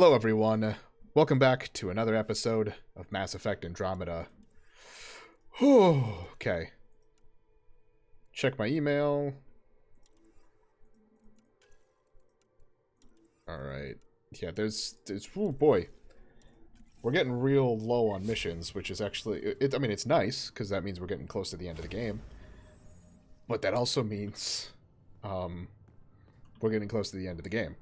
Hello, everyone. Welcome back to another episode of Mass Effect Andromeda. Okay. Check my email. Alright. Yeah, there's oh boy. We're getting real low on missions, which is actually, I mean, it's nice, because that means we're getting close to the end of the game. But that also means, we're getting close to the end of the game.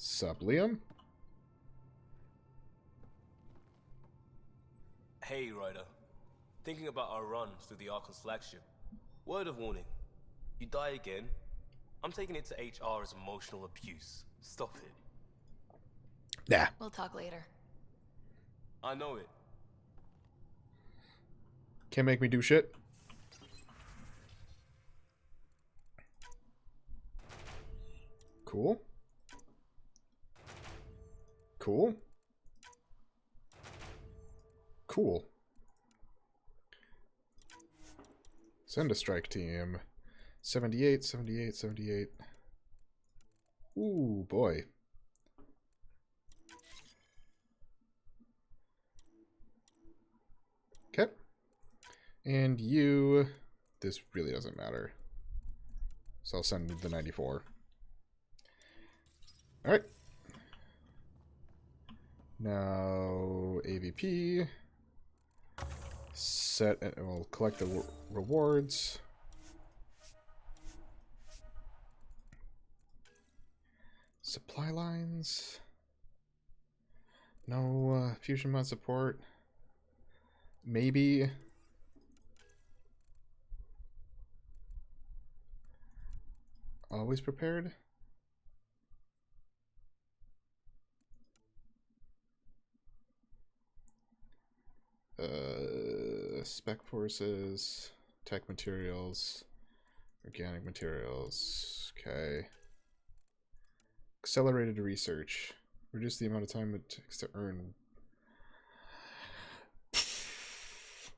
Sup, Liam? Hey, Ryder. Thinking about our run through the Archon's flagship. Word of warning. You die again, I'm taking it to HR as emotional abuse. Stop it. Nah. We'll talk later. I know it. Can't make me do shit. Cool. Cool. Cool. Send a strike team. 78, 78, 78. Ooh, boy. Okay. And you... This really doesn't matter. So I'll send the 94. Alright. Now, AVP. Set, and we'll collect the rewards. Supply lines. No fusion mod support. Maybe. Always prepared. Spec forces, tech materials, organic materials. Okay. Accelerated research. Reduce the amount of time it takes to earn.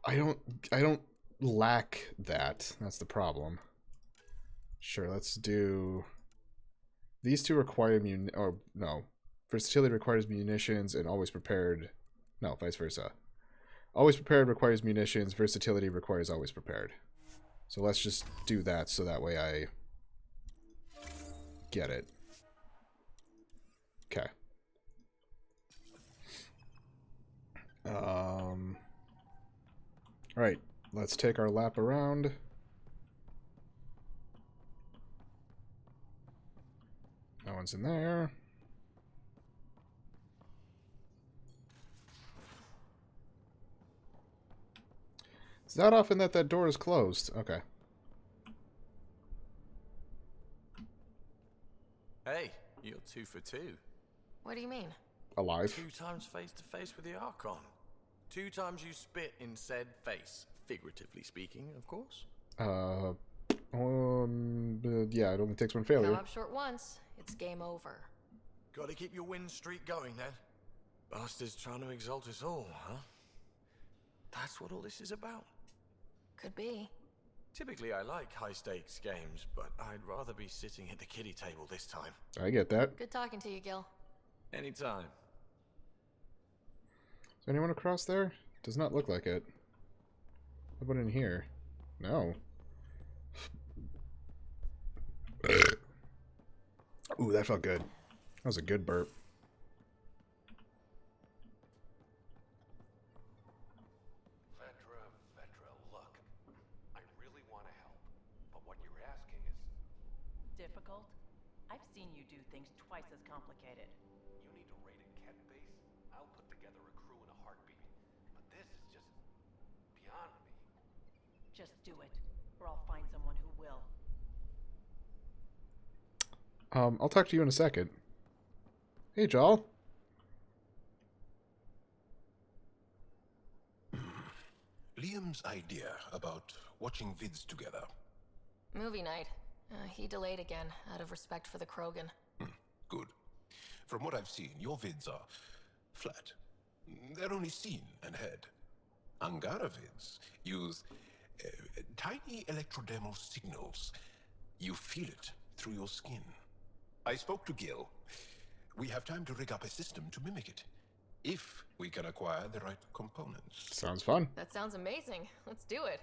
I don't lack that. That's the problem. Sure, let's do. These two require versatility requires munitions and always prepared. No, vice versa. Always prepared requires munitions. Versatility requires always prepared. So let's just do that so that way I get it. Okay. Alright, let's take our lap around. No one's in there. It's not often that door is closed. Okay. Hey, you're 2 for 2. What do you mean? Alive. 2 times face to face with the Archon. 2 times you spit in said face. Figuratively speaking, of course. Yeah, it only takes one failure. Come up short once, it's game over. Gotta keep your win streak going then. Bastard's trying to exalt us all, huh? That's what all this is about. Could be. Typically I like high stakes games, but I'd rather be sitting at the kiddie table this time. I get that. Good talking to you, Gil. Anytime. Is there anyone across there? Does not look like it. How about in here? No. Ooh, that felt good. That was a good burp. Vetra, look. I really want to help, but what you're asking is... Difficult? I've seen you do things twice as complicated. You need to raid a Ket base? I'll put together a crew in a heartbeat. But this is just... beyond me. Just do it, or I'll find someone who will. I'll talk to you in a second. Hey, Jal. Liam's idea about watching vids together. Movie night. He delayed again, out of respect for the Krogan. Good. From what I've seen, your vids are flat. They're only seen and heard. Angara vids use tiny electrodermal signals You feel it through your skin. I spoke to Gil. We have time to rig up a system to mimic it, if we can acquire the right components. Sounds fun. That sounds amazing. Let's do it.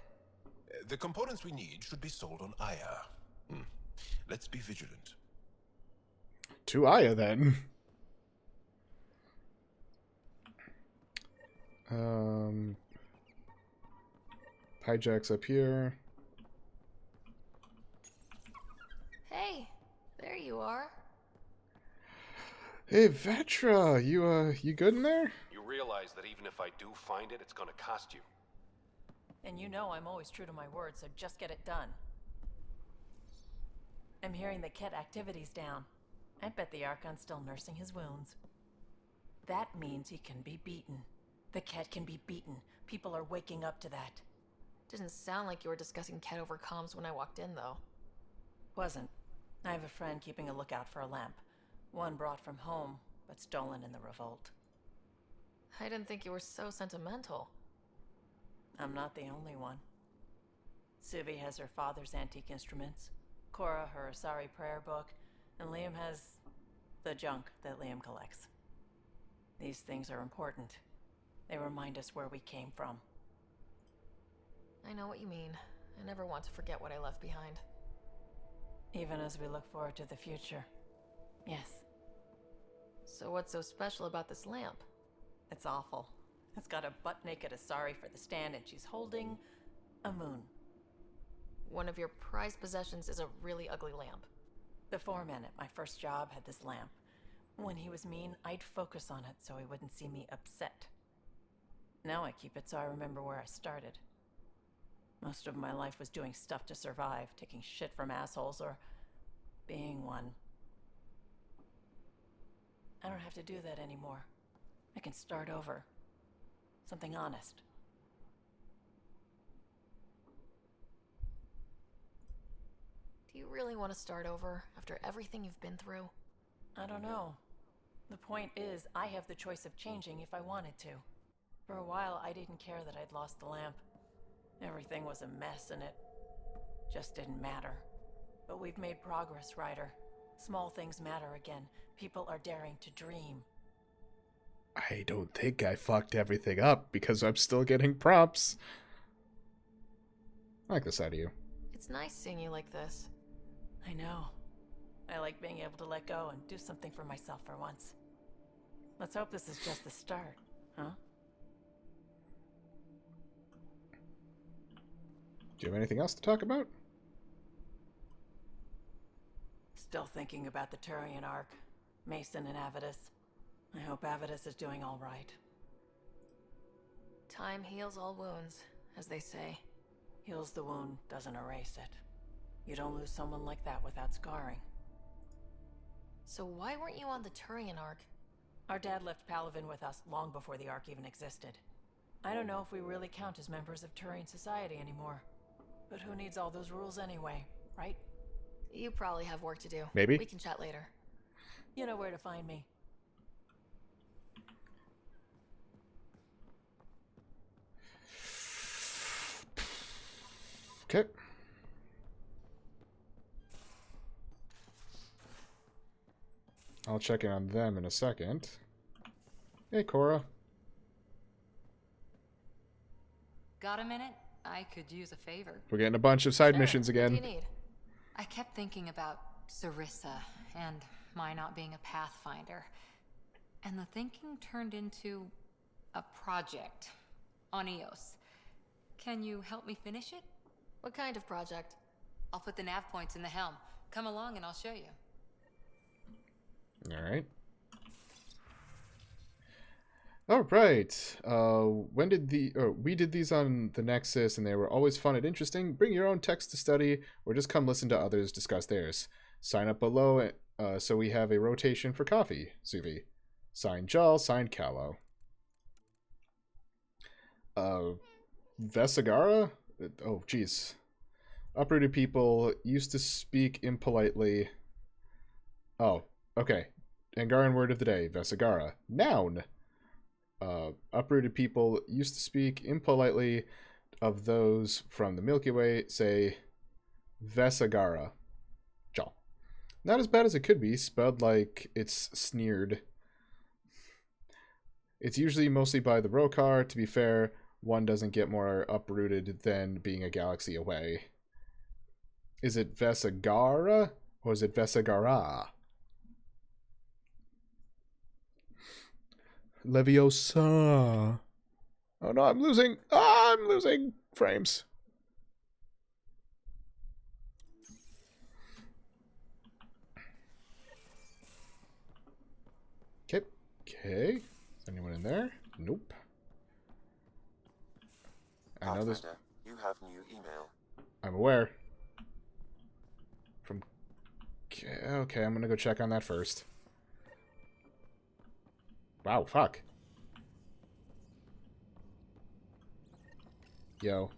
The components we need should be sold on Aya. Let's be vigilant. To Aya, then. Hijack's up here. Hey, there you are. Hey, Vetra, you good in there? You realize that even if I do find it, it's gonna cost you. And you know I'm always true to my word, so just get it done. I'm hearing the Ket activity's down. I bet the Archon's still nursing his wounds. That means he can be beaten. The Ket can be beaten. People are waking up to that. Didn't sound like you were discussing Ket over comms when I walked in, though. Wasn't. I have a friend keeping a lookout for a lamp. One brought from home, but stolen in the revolt. I didn't think you were so sentimental. I'm not the only one. SUVI has her father's antique instruments, Cora her Asari prayer book, and Liam has the junk that Liam collects. These things are important. They remind us where we came from. I know what you mean. I never want to forget what I left behind. Even as we look forward to the future. Yes. So what's so special about this lamp? It's awful. It's got a butt-naked Asari for the stand, and she's holding a moon. One of your prized possessions is a really ugly lamp. The foreman at my first job had this lamp. When he was mean, I'd focus on it so he wouldn't see me upset. Now I keep it so I remember where I started. Most of my life was doing stuff to survive, taking shit from assholes or being one. I don't have to do that anymore. I can start over. Something honest. Do you really want to start over after everything you've been through? I don't know. The point is, I have the choice of changing if I wanted to. For a while, I didn't care that I'd lost the lamp. Everything was a mess and it just didn't matter. But we've made progress, Ryder. Small things matter again. People are daring to dream. I don't think I fucked everything up because I'm still getting props. I like the side of you. It's nice seeing you like this. I know. I like being able to let go and do something for myself for once. Let's hope this is just the start, huh? Do you have anything else to talk about? Still thinking about the Turian Ark, Mason and Avidus. I hope Avidus is doing all right. Time heals all wounds, as they say. Heals the wound, doesn't erase it. You don't lose someone like that without scarring. So why weren't you on the Turian Ark? Our dad left Palavin with us long before the Ark even existed. I don't know if we really count as members of Turian society anymore. But who needs all those rules anyway, right? You probably have work to do. Maybe. We can chat later. You know where to find me. Okay. I'll check in on them in a second. Hey, Cora. Got a minute? I could use a favor. We're getting a bunch of side Sure. missions again. What do you need? I kept thinking about Sarissa and my not being a pathfinder. And the thinking turned into a project on Eos. Can you help me finish it? What kind of project? I'll put the nav points in the helm. Come along and I'll show you. All right. All right. When did we did these on the Nexus, and they were always fun and interesting. Bring your own text to study, or just come listen to others discuss theirs. Sign up below, so we have a rotation for coffee. SUVI. Signed Jal. Signed Callow. Vesagara. Oh, jeez. Uprooted people used to speak impolitely. Oh, okay. Angaran word of the day. Vesagara. Noun. Uprooted people used to speak impolitely of those from the Milky Way, say Vesagara. Not as bad as it could be, spelled like it's sneered. It's usually mostly by the Rokar. To be fair, one doesn't get more uprooted than being a galaxy away. Is it Vesagara or is it Vesagara? Leviosa. Oh no, I'm losing. Ah, I'm losing frames. Okay. Okay. Is anyone in there? Nope. I know this. You have new email. I'm aware. From. Okay, I'm gonna go check on that first. Wow, fuck. Yo.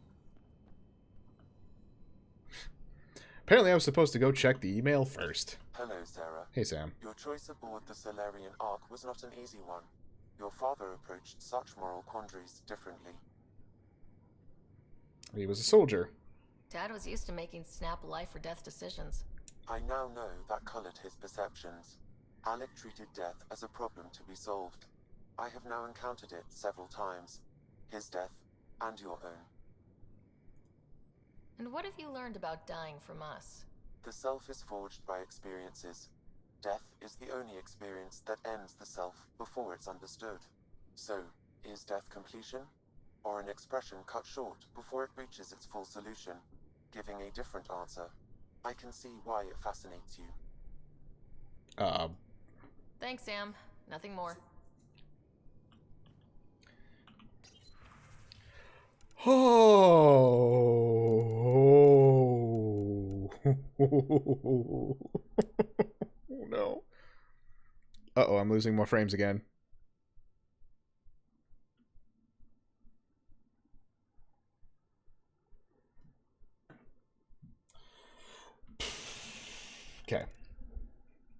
Apparently I was supposed to go check the email first. Hello, Sarah. Hey, Sam. Your choice aboard the Solarian Ark was not an easy one. Your father approached such moral quandaries differently. He was a soldier. Dad was used to making snap life or death decisions. I now know that colored his perceptions. Alec treated death as a problem to be solved. I have now encountered it several times. His death and your own. And what have you learned about dying from us? The self is forged by experiences. Death is the only experience that ends the self before it's understood. So, is death completion? Or an expression cut short before it reaches its full solution, giving a different answer? I can see why it fascinates you. Thanks, Sam. Nothing more. Oh. No. Uh-oh, I'm losing more frames again. Okay.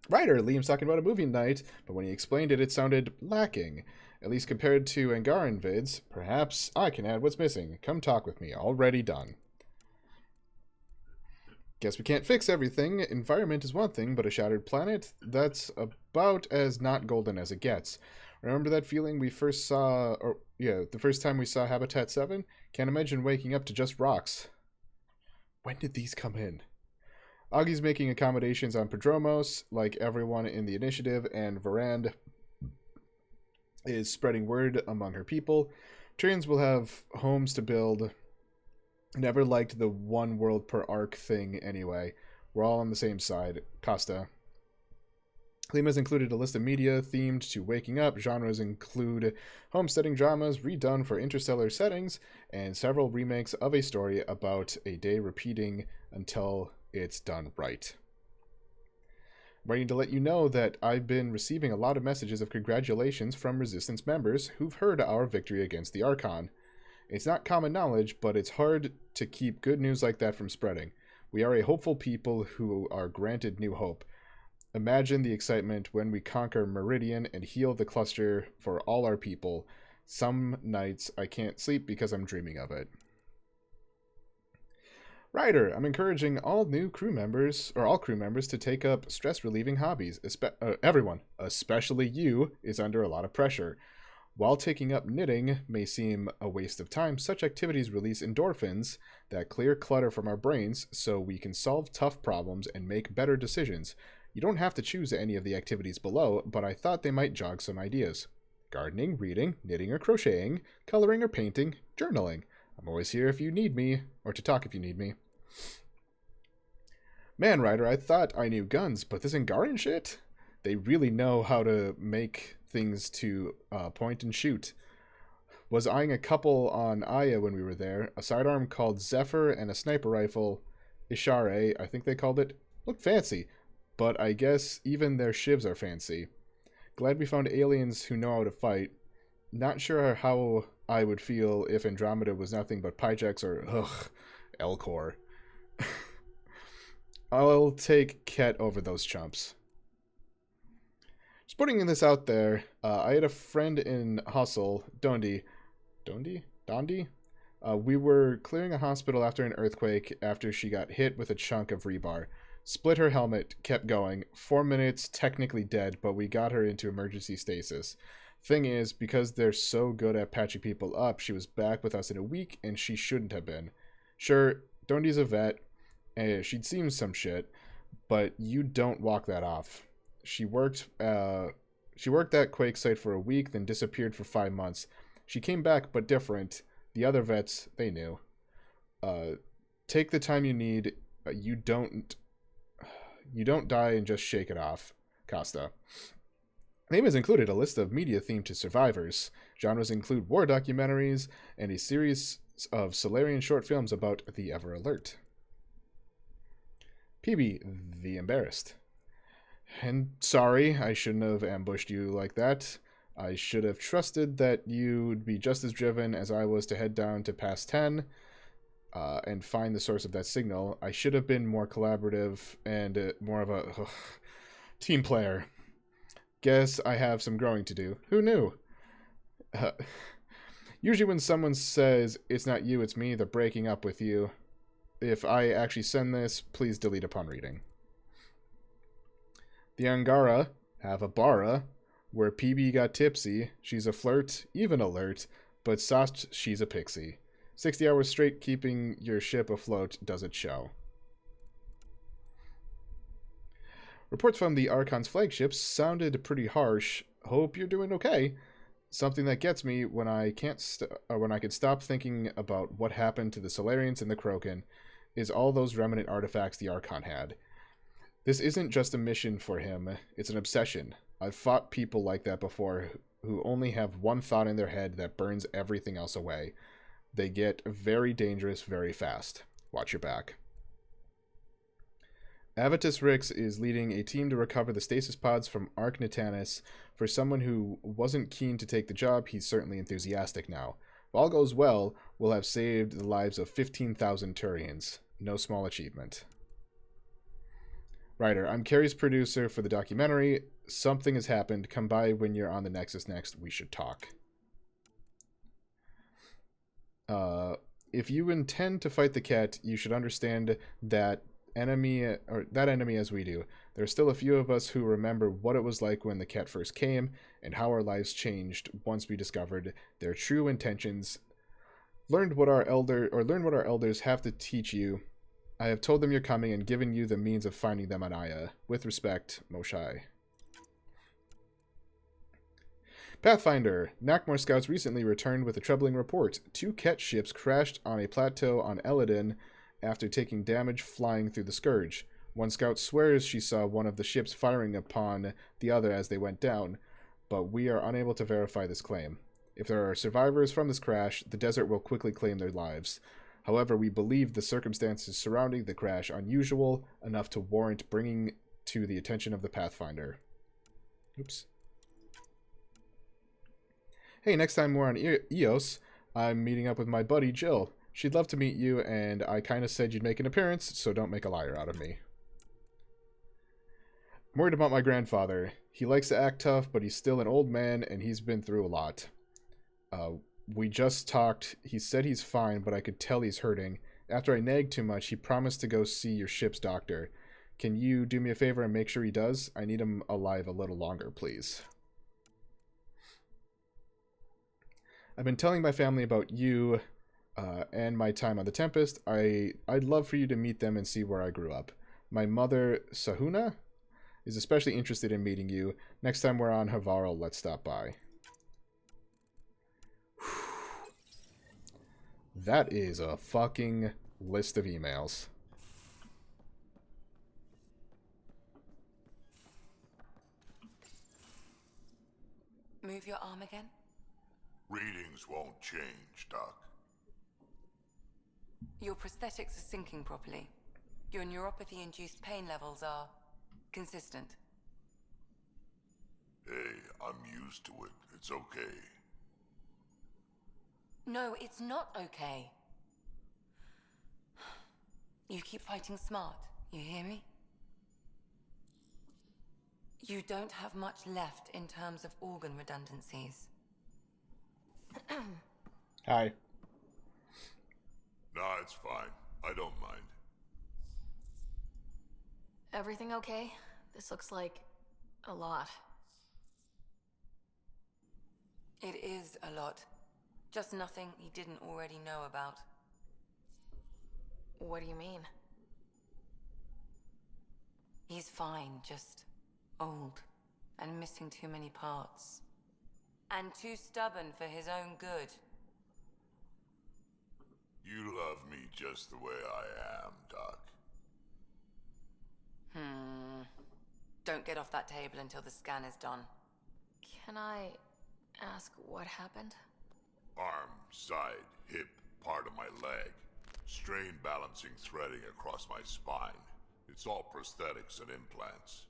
Ryder, Liam's talking about a movie night, but when he explained it, it sounded lacking. At least compared to Angaran vids. Perhaps I can add what's missing. Come talk with me. Already done. Guess we can't fix everything. Environment is one thing, but a shattered planet? That's about as not golden as it gets. Remember that feeling we first saw, the first time we saw Habitat 7? Can't imagine waking up to just rocks. When did these come in? Augie's making accommodations on Prodromos, like everyone in the initiative, and Varand is spreading word among her people. Tyrians will have homes to build. Never liked the one world per arc thing anyway. We're all on the same side. Costa. Lima's included a list of media themed to waking up. Genres include homesteading dramas redone for interstellar settings, and several remakes of a story about a day repeating until it's done right. Writing to let you know that I've been receiving a lot of messages of congratulations from Resistance members who've heard our victory against the Archon. It's not common knowledge, but it's hard to keep good news like that from spreading. We are a hopeful people who are granted new hope. Imagine the excitement when we conquer Meridian and heal the cluster for all our people. Some nights I can't sleep because I'm dreaming of it. Ryder, I'm encouraging all crew members to take up stress-relieving hobbies. Everyone, especially you, is under a lot of pressure. While taking up knitting may seem a waste of time, such activities release endorphins that clear clutter from our brains so we can solve tough problems and make better decisions. You don't have to choose any of the activities below, but I thought they might jog some ideas. Gardening, reading, knitting or crocheting, coloring or painting, journaling. I'm always here if you need me, or to talk if you need me. Man, Ryder, I thought I knew guns, but this Angaran shit? They really know how to make things to point and shoot. Was eyeing a couple on Aya when we were there. A sidearm called Zephyr and a sniper rifle, Ishare, I think they called it. Looked fancy, but I guess even their shivs are fancy. Glad we found aliens who know how to fight. Not sure how I would feel if Andromeda was nothing but Pyjax or, Elcor. I'll take Ket over those chumps. Just putting this out there, I had a friend in Hustle, Dondi? We were clearing a hospital after an earthquake after she got hit with a chunk of rebar. Split her helmet, kept going. 4 minutes, technically dead, but we got her into emergency stasis. Thing is, because they're so good at patching people up, she was back with us in a week, and she shouldn't have been. Sure, Dondi's a vet, and she'd seen some shit, but you don't walk that off. She worked that Quake site for a week, then disappeared for 5 months. She came back, but different. The other vets, they knew. Take the time you need. You don't die and just shake it off. Costa. Name has included a list of media themed to survivors. Genres include war documentaries and a series of Solarian short films about the Ever Alert. PB, the embarrassed. And sorry, I shouldn't have ambushed you like that. I should have trusted that you'd be just as driven as I was to head down to past 10 and find the source of that signal. I should have been more collaborative and more of a team player. Guess I have some growing to do. Who knew? Usually when someone says, it's not you, it's me, they're breaking up with you. If I actually send this, please delete upon reading. The Angara have a bara where PB got tipsy. She's a flirt, even alert, but sauced she's a pixie. 60 hours straight keeping your ship afloat does it show. Reports from the Archon's flagships sounded pretty harsh. Hope you're doing okay. Something that gets me when I can stop thinking about what happened to the Solarians and the Krogan is all those remnant artifacts the Archon had. This isn't just a mission for him, it's an obsession. I've fought people like that before who only have one thought in their head that burns everything else away. They get very dangerous very fast. Watch your back. Avitus Rix is leading a team to recover the stasis pods from Ark Natanis. For someone who wasn't keen to take the job, he's certainly enthusiastic now. If all goes well, we'll have saved the lives of 15,000 Turians. No small achievement. Ryder, I'm Carrie's producer for the documentary. Something has happened. Come by when you're on the Nexus next. We should talk. If you intend to fight the Ket, you should understand that enemy as we do. There are still a few of us who remember what it was like when the Ket first came and how our lives changed once we discovered their true intentions. Learn what our elders have to teach you. I have told them you're coming and given you the means of finding them on Aya. With respect, Moshai. Pathfinder. Nakmor scouts recently returned with a troubling report. 2 Ket ships crashed on a plateau on Eladin after taking damage flying through the Scourge. One scout swears she saw one of the ships firing upon the other as they went down, but we are unable to verify this claim. If there are survivors from this crash, the desert will quickly claim their lives. However, we believe the circumstances surrounding the crash unusual enough to warrant bringing to the attention of the Pathfinder. Oops. Hey, next time we're on Eos, I'm meeting up with my buddy Jill. She'd love to meet you, and I kind of said you'd make an appearance, so don't make a liar out of me. I'm worried about my grandfather. He likes to act tough, but he's still an old man, and he's been through a lot. We just talked. He said he's fine, but I could tell he's hurting. After I nagged too much, he promised to go see your ship's doctor. Can you do me a favor and make sure he does? I need him alive a little longer, please. I've been telling my family about you and my time on the Tempest. I'd love for you to meet them and see where I grew up. My mother, Sahuna, is especially interested in meeting you. Next time we're on Havarl, let's stop by. That is a fucking list of emails. Move your arm again? Readings won't change, Doc. Your prosthetics are syncing properly. Your neuropathy-induced pain levels are consistent. Hey, I'm used to it. It's okay. No, it's not okay. You keep fighting smart, you hear me? You don't have much left in terms of organ redundancies. Hi. Nah, it's fine. I don't mind. Everything okay? This looks like a lot. It is a lot. Just nothing he didn't already know about. What do you mean? He's fine, just old and missing too many parts. And too stubborn for his own good. You love me just the way I am, Doc. Don't get off that table until the scan is done. Can I ask what happened? Arm, side, hip, part of my leg. Strain balancing threading across my spine. It's all prosthetics and implants.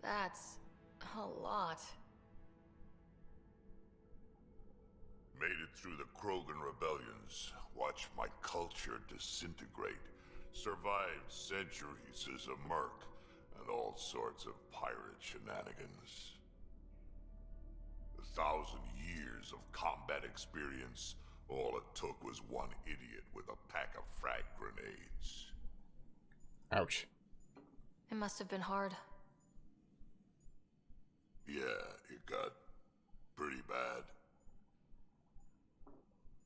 That's a lot. Made it through the Krogan rebellions. Watched my culture disintegrate. Survived centuries as a merc and all sorts of pirate shenanigans. 1,000 years of combat experience. All it took was one idiot with a pack of frag grenades. Ouch. It must have been hard. Yeah, it got pretty bad.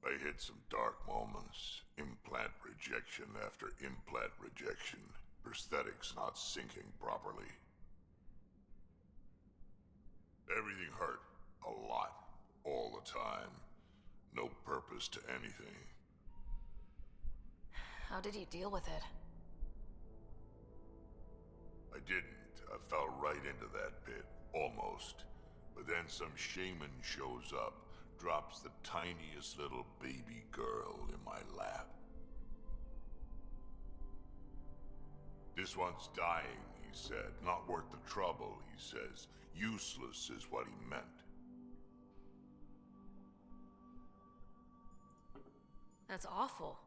I hit some dark moments. Implant rejection after implant rejection. Prosthetics not syncing properly. Everything hurt. A lot. All the time. No purpose to anything. How did you deal with it? I didn't. I fell right into that pit. Almost. But then some shaman shows up. Drops the tiniest little baby girl in my lap. This one's dying, he said. Not worth the trouble, he says. Useless is what he meant. That's awful.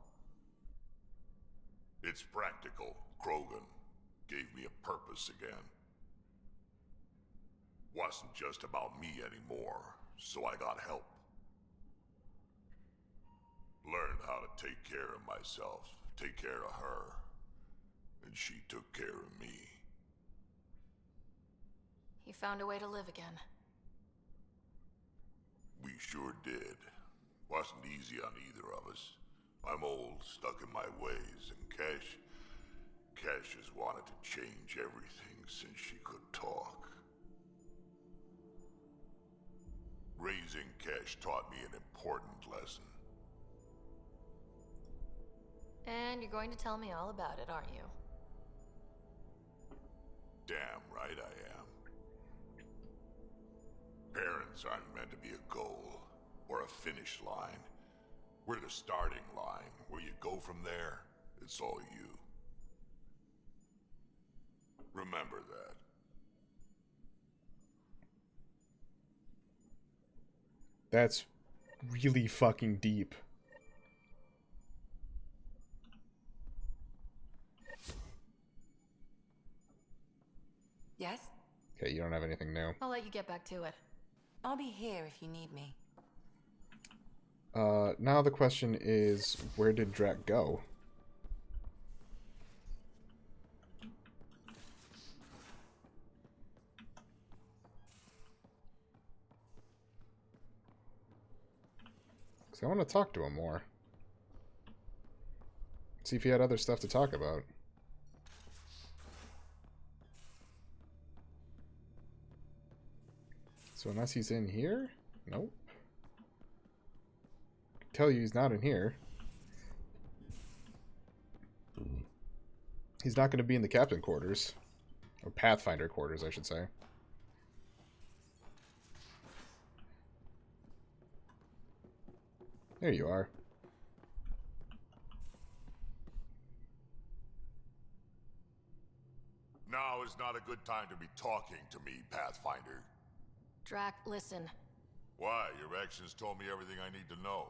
It's practical. Krogan gave me a purpose again. Wasn't just about me anymore, so I got help. Learned how to take care of myself, take care of her. And she took care of me. He found a way to live again. We sure did. Wasn't easy on either of us. I'm old, stuck in my ways, and Cash has wanted to change everything since she could talk. Raising Cash taught me an important lesson. And you're going to tell me all about it, aren't you? Damn right I am. Parents aren't meant to be a goal, or a finish line. We're the starting line. Where you go from there, it's all you. Remember that. That's really fucking deep. Yes? Okay, you don't have anything new. I'll let you get back to it. I'll be here if you need me. Now the question is, where did Drac go? Because I want to talk to him more. See if he had other stuff to talk about. So unless he's in here? Nope. I can tell you he's not in here. He's not going to be in the captain quarters. Or Pathfinder quarters, I should say. There you are. Now is not a good time to be talking to me, Pathfinder. Drac, listen. Why? Your actions told me everything I need to know.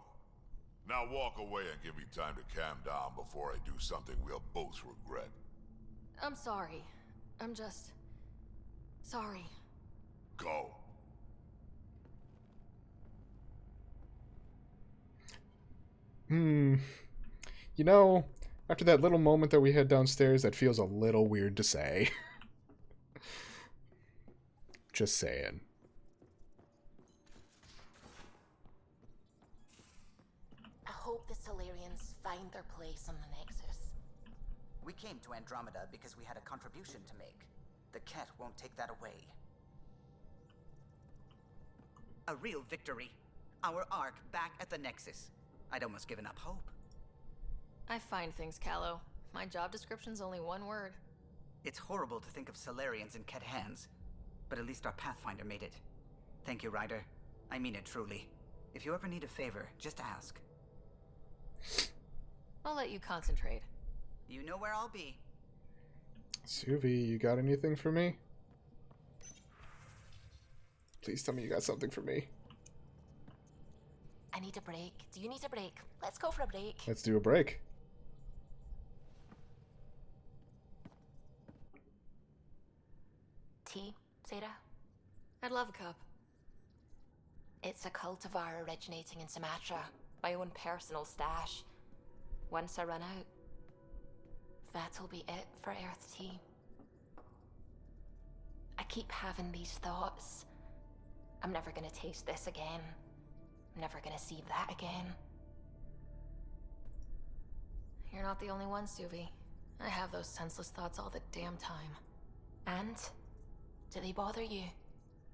Now walk away and give me time to calm down before I do something we'll both regret. I'm sorry. I'm just... sorry. Go. You know, After that little moment that we had downstairs, that feels a little weird to say. Just saying. I hope the Solarians find their place on the Nexus. We came to Andromeda because we had a contribution to make. The Ket won't take that away. A real victory. Our Ark back at the Nexus. I'd almost given up hope. I find things, Callow. My job description's only one word. It's horrible to think of Solarians in Ket hands, but at least our Pathfinder made it. Thank you, Ryder. I mean it truly. If you ever need a favor, just ask. I'll let you concentrate. You know where I'll be. SUVI, you got anything for me? Please tell me you got something for me. I need a break. Do you need a break? Let's go for a break. Let's do a break. Tea, Sarah? I'd love a cup. It's a cultivar originating in Sumatra. My own personal stash. Once I run out, that'll be it for Earth Tea. I keep having these thoughts. I'm never gonna taste this again. I'm never gonna see that again. You're not the only one, SUVI. I have those senseless thoughts all the damn time. And? Do they bother you?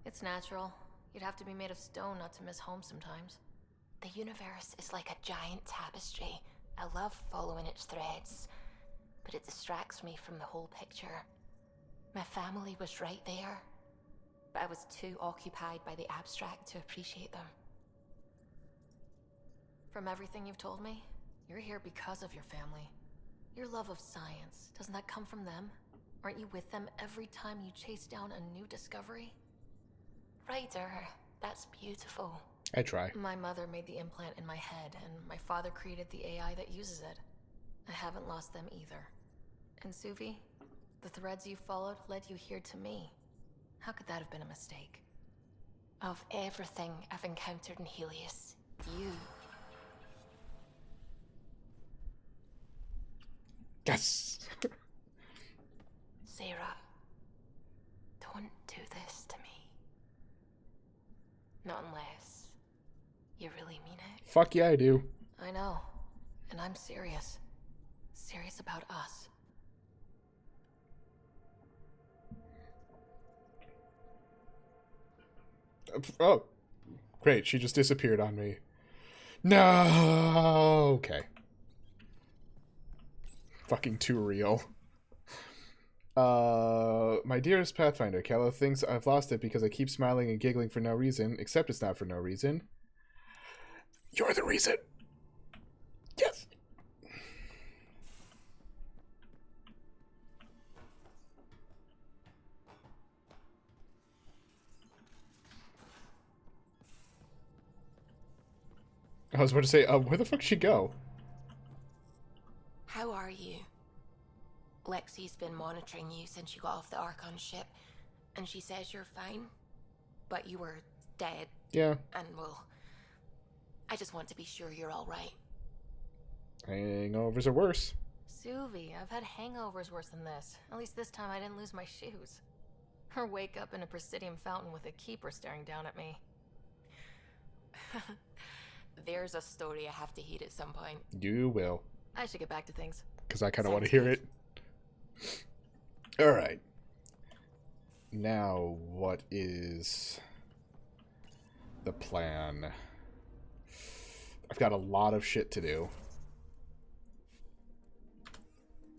It's natural. You'd have to be made of stone not to miss home sometimes. The universe is like a giant tapestry. I love following its threads, but it distracts me from the whole picture. My family was right there, but I was too occupied by the abstract to appreciate them. From everything you've told me, you're here because of your family. Your love of science, doesn't that come from them? Aren't you with them every time you chase down a new discovery? Ryder, that's beautiful. I try. My mother made the implant in my head, and my father created the AI that uses it. I haven't lost them either. And SUVI, the threads you followed led you here to me. How could that have been a mistake? Of everything I've encountered in Helios, you. Yes! Sarah, don't do this to me. Not unless you really mean it. Fuck yeah, I do. I know. And I'm serious. Serious about us. Oh, great. She just disappeared on me. No! Okay. Fucking too real. My dearest Pathfinder, Callow thinks I've lost it because I keep smiling and giggling for no reason, except it's not for no reason. You're the reason. Yes. I was about to say, where the fuck did she go? How are you? Lexi's been monitoring you since you got off the Archon ship, and she says you're fine, but you were dead. Yeah. And well, I just want to be sure you're all right. Hangovers are worse. SUVI, I've had hangovers worse than this. At least this time I didn't lose my shoes. Or wake up in a Presidium fountain with a keeper staring down at me. There's a story I have to hear at some point. You will. I should get back to things. Because I kind of want to hear it. Alright. Now, what is the plan? I've got a lot of shit to do.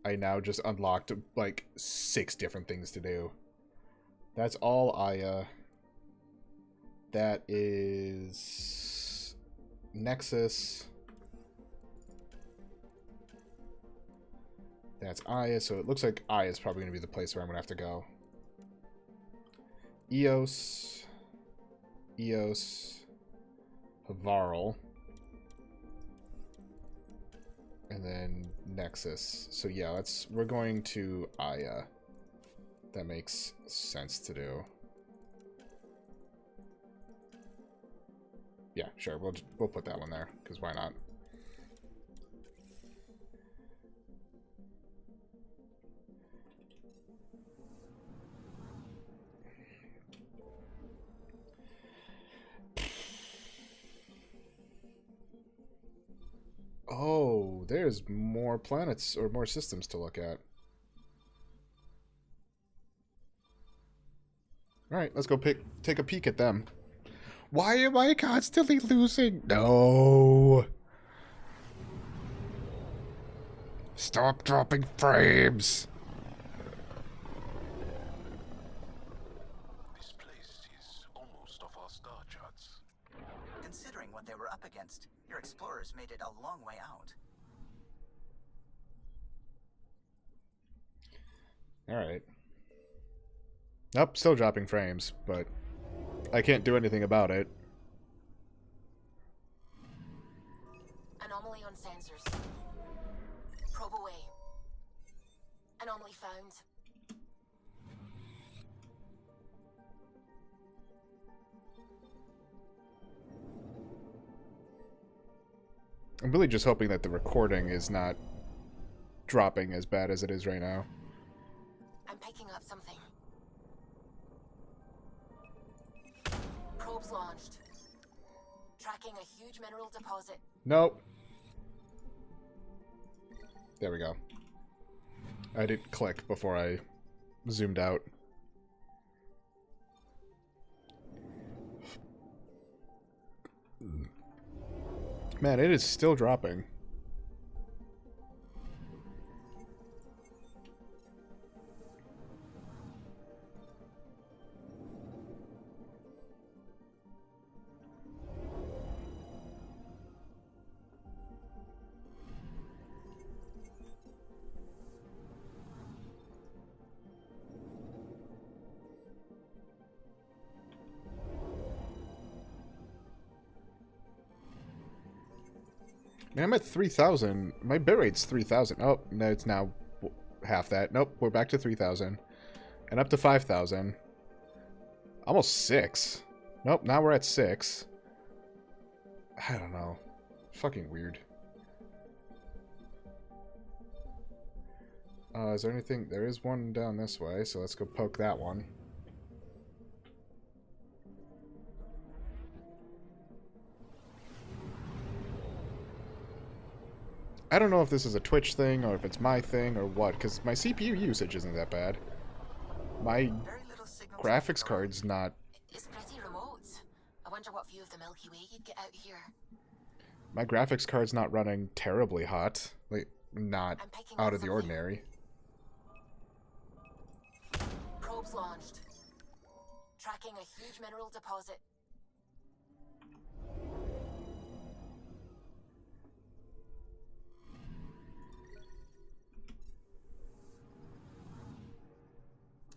I now just unlocked, like, 6 different things to do. That's all Aya. That is Nexus. That's Aya, so it looks like Aya is probably going to be the place where I'm going to have to go. Eos. Havarl. And then Nexus. So yeah, we're going to Aya. That makes sense to do. Yeah, sure. We'll put that one there, because why not? Oh, there's more planets or more systems to look at. Alright, let's go take a peek at them. Why am I constantly losing? No! Stop dropping frames! This place is almost off our star charts. Considering what they were up against, your explorers made it a long way out. Alright. Nope, still dropping frames, but I can't do anything about it. Anomaly on sensors. Probe away. Anomaly found. I'm really just hoping that the recording is not dropping as bad as it is right now. I'm picking up something. Probes launched. Tracking a huge mineral deposit. Nope. There we go. I didn't click before I zoomed out. Man, it is still dropping. Man, I'm at 3,000. My bitrate's 3,000. Oh, no, it's now half that. Nope, we're back to 3,000. And up to 5,000. Almost 6. Nope, now we're at 6. I don't know. Fucking weird. Is there anything? There is one down this way, so let's go poke that one. I don't know if this is a Twitch thing or if it's my thing or what, because my CPU usage isn't that bad. My graphics card's not... It's pretty remote. I wonder what view of the Milky Way you'd get out here. My graphics card's not running terribly hot. Like, not out of the ordinary. Probes launched. Tracking a huge mineral deposit.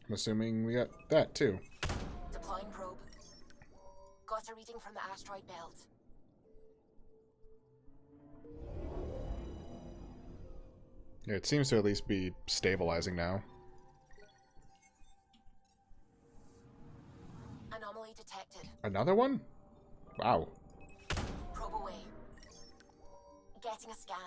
I'm assuming we got that too. Deploying probe. Got a reading from the asteroid belt. Yeah, it seems to at least be stabilizing now. Anomaly detected. Another one? Wow. Probe away. Getting a scan.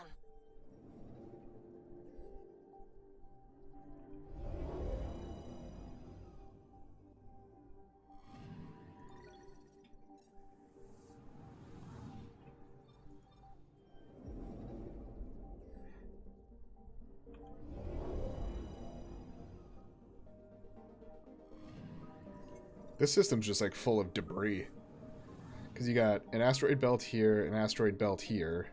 This system's just like full of debris. Because you got an asteroid belt here, an asteroid belt here.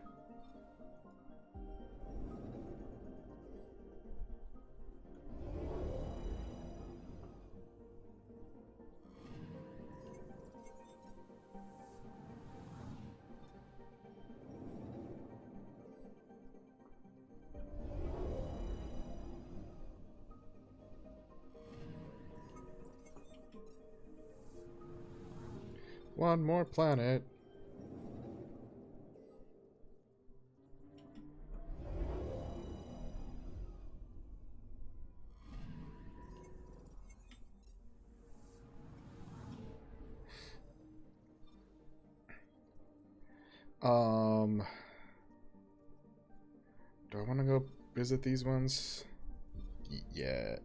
One more planet. Do I want to go visit these ones? Yeah.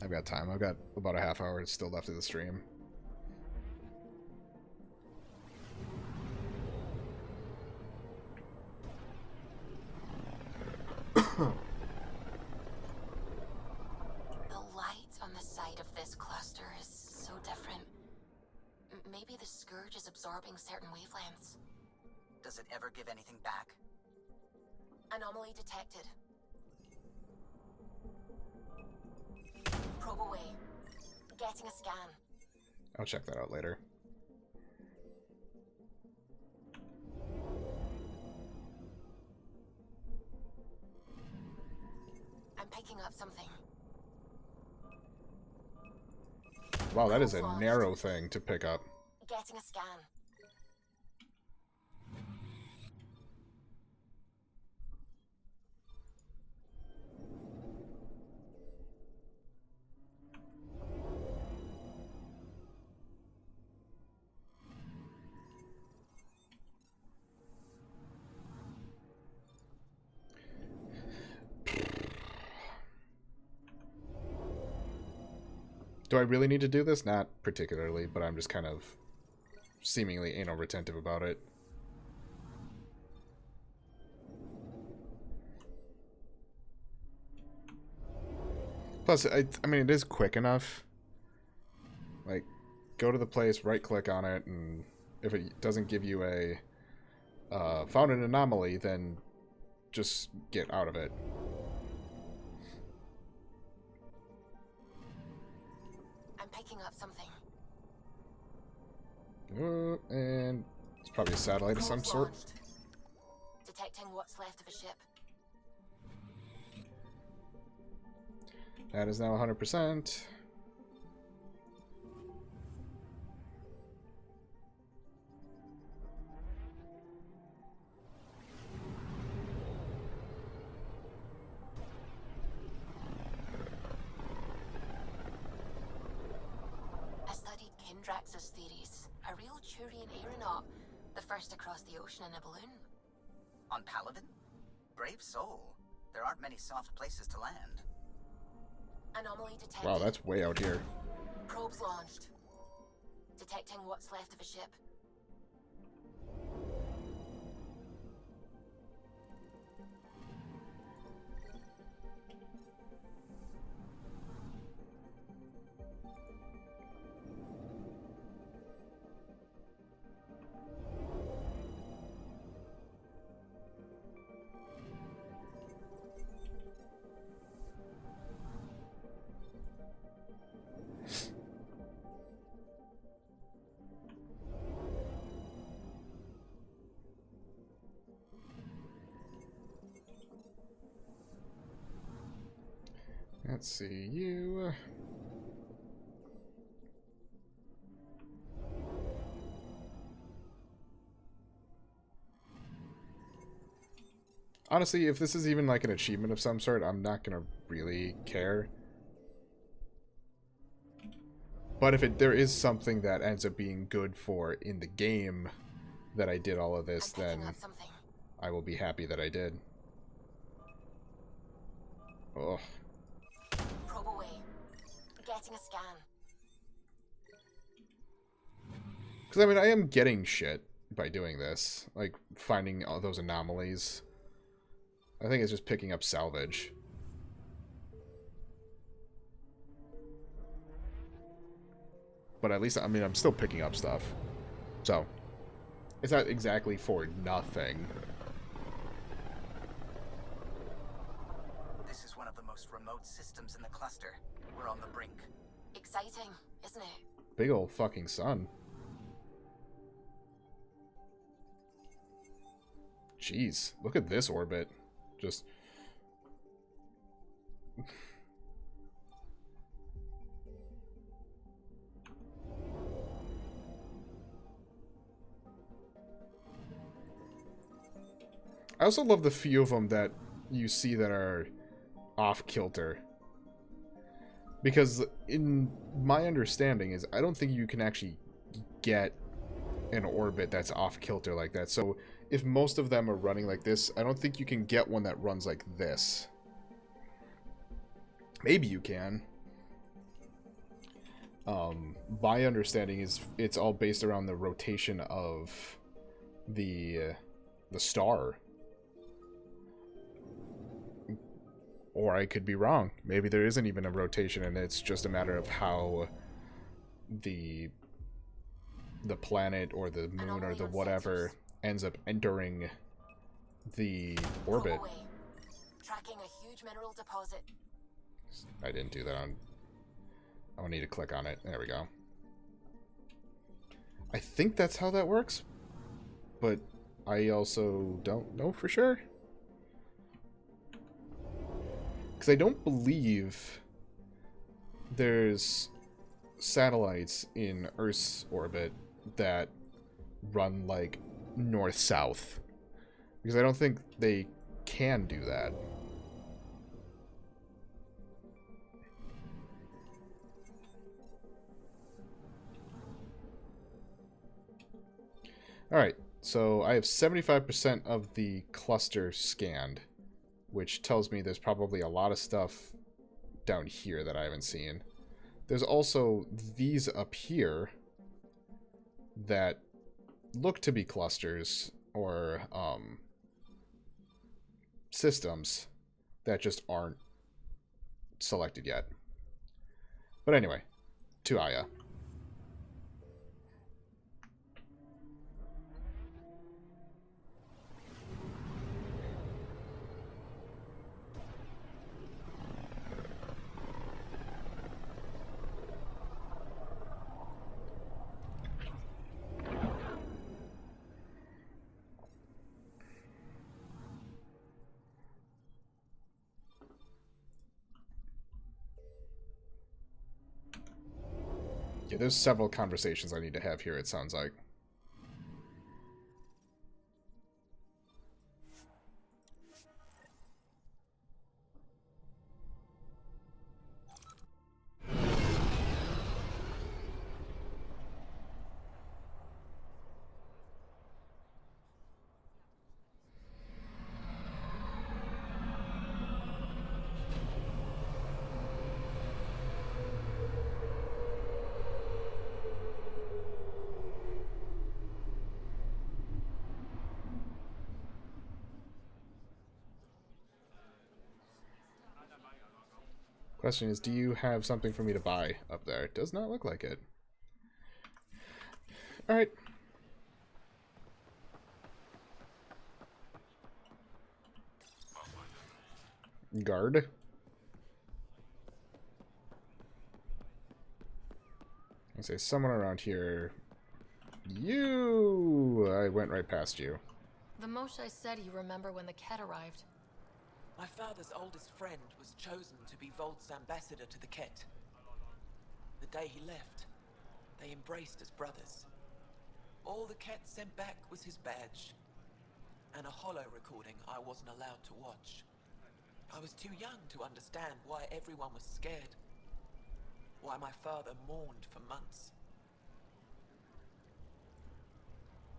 I've got time. I've got about a half hour still left of the stream. The light on the side of this cluster is so different. Maybe the Scourge is absorbing certain wavelengths. Does it ever give anything back? Anomaly detected. Probe away. Getting a scan. I'll check that out later. I'm picking up something. Wow, that is a narrow thing to pick up. Getting a scan. Do I really need to do this? Not particularly, but I'm just kind of seemingly anal retentive about it. Plus, I mean, it is quick enough. Like, go to the place, right-click on it, and if it doesn't give you a found an anomaly, then just get out of it. Picking up something. And it's probably a satellite of some sort. Detecting what's left of a ship. That is now 100%. Drax's theories. A real Turian aeronaut. The first to cross the ocean in a balloon. On Paladin? Brave soul. There aren't many soft places to land. Anomaly detected. Wow, that's way out here. Probes launched. Detecting what's left of a ship. Let's see, you... Honestly, if this is even like an achievement of some sort, I'm not gonna really care. But if there is something that ends up being good for in the game that I did all of this, then I will be happy that I did. Oh. Probe away. Getting a scan. Because, I mean, I am getting shit by doing this. Like, finding all those anomalies. I think it's just picking up salvage. But at least, I mean, I'm still picking up stuff. So, it's not exactly for nothing. This is one of the most remote systems in the cluster. We're on the brink. Exciting, isn't it? Big old fucking sun. Jeez, look at this orbit. Just... I also love the few of them that you see that are off-kilter. Because in my understanding is I don't think you can actually get an orbit that's off-kilter like that. So if most of them are running like this, I don't think you can get one that runs like this. Maybe you can. My understanding is it's all based around the rotation of the star. Or I could be wrong. Maybe there isn't even a rotation and it's just a matter of how the planet or the moon or the whatever ends up entering the orbit. Tracking a huge mineral deposit. I didn't do that on... I need to click on it. There we go. I think that's how that works, but I also don't know for sure. Because I don't believe there's satellites in Earth's orbit that run like north-south. Because I don't think they can do that. Alright, so I have 75% of the cluster scanned, which tells me there's probably a lot of stuff down here that I haven't seen. There's also these up here that look to be clusters or systems that just aren't selected yet. But anyway, to Aya. Yeah, there's several conversations I need to have here, it sounds like. Question is, do you have something for me to buy up there? It does not look like it. Alright. Guard. I say someone around here. You! I went right past you. The Moshae said you remember when the Ket arrived. My father's oldest friend was chosen to be Volt's ambassador to the Ket. The day he left, they embraced as brothers. All the Ket sent back was his badge, and a holo recording I wasn't allowed to watch. I was too young to understand why everyone was scared, why my father mourned for months.